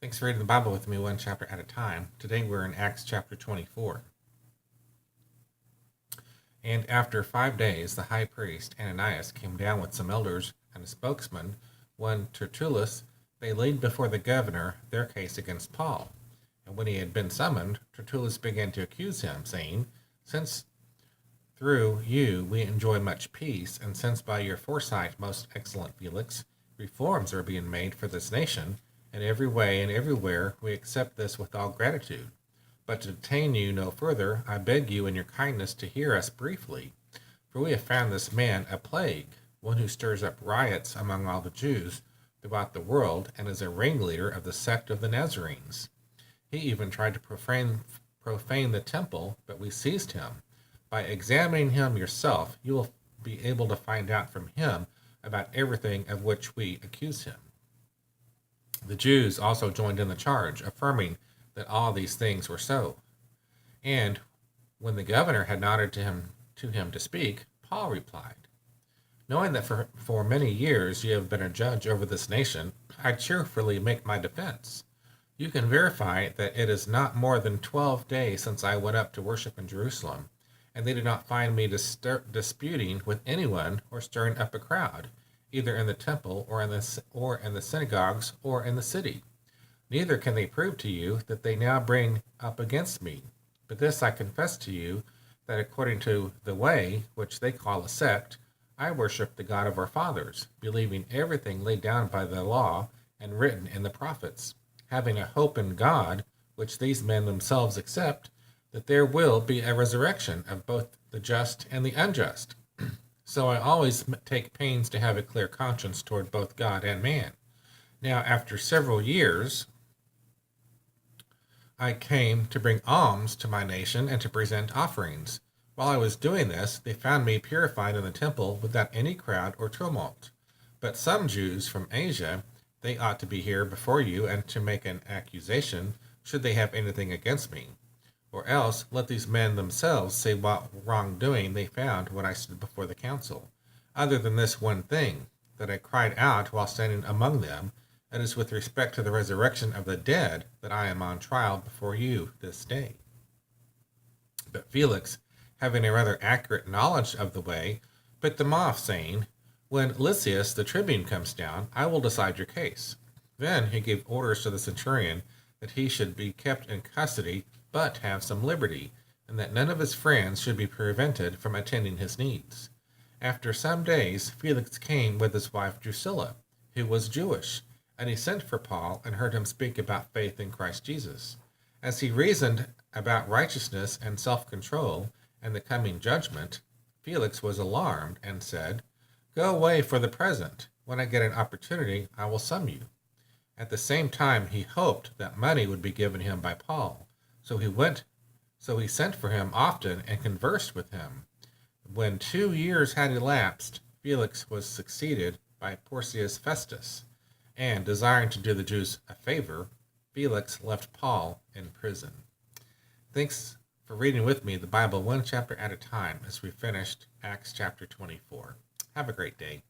Thanks for reading the Bible with me one chapter at a time. Today we're in Acts chapter 24. And after 5 days, the high priest Ananias came down with some elders and a spokesman, one Tertullus. They laid before the governor their case against Paul. And when he had been summoned, Tertullus began to accuse him, saying, "Since through you we enjoy much peace, and since by your foresight, most excellent Felix, reforms are being made for this nation, in every way and everywhere we accept this with all gratitude. But to detain you no further, I beg you in your kindness to hear us briefly, for we have found this man a plague, one who stirs up riots among all the Jews throughout the world, and is a ringleader of the sect of the Nazarenes. He even tried to profane the temple, but we seized him. By examining him yourself, you will be able to find out from him about everything of which we accuse him." The Jews also joined in the charge, affirming that all these things were so. And when the governor had nodded to him to speak, Paul replied, "Knowing that for many years you have been a judge over this nation, I cheerfully make my defense. You can verify that it is not more than 12 days since I went up to worship in Jerusalem, and they did not find me disputing with anyone or stirring up a crowd, either in the temple or in the synagogues or in the city. Neither can they prove to you that they now bring up against me. But this I confess to you, that according to the way, which they call a sect, I worship the God of our fathers, believing everything laid down by the law and written in the prophets, having a hope in God, which these men themselves accept, that there will be a resurrection of both the just and the unjust. So I always take pains to have a clear conscience toward both God and man. Now, after several years, I came to bring alms to my nation and to present offerings. While I was doing this, they found me purified in the temple without any crowd or tumult. But some Jews from Asia, they ought to be here before you and to make an accusation, should they have anything against me. Or else let these men themselves say what wrongdoing they found when I stood before the council, other than this one thing, that I cried out while standing among them. It is with respect to the resurrection of the dead that I am on trial before you this day." But Felix, having a rather accurate knowledge of the way, put them off, saying, "When Lysias the tribune comes down, I will decide your case." Then he gave orders to the centurion that he should be kept in custody, but have some liberty, and that none of his friends should be prevented from attending his needs. After some days, Felix came with his wife Drusilla, who was Jewish, and he sent for Paul and heard him speak about faith in Christ Jesus. As he reasoned about righteousness and self-control and the coming judgment, Felix was alarmed and said, "Go away for the present. When I get an opportunity, I will summon you." At the same time, he hoped that money would be given him by Paul. So he sent for him often and conversed with him. When 2 years had elapsed, Felix was succeeded by Porcius Festus, and desiring to do the Jews a favor, Felix left Paul in prison. Thanks for reading with me the Bible one chapter at a time as we finished Acts chapter 24. Have a great day.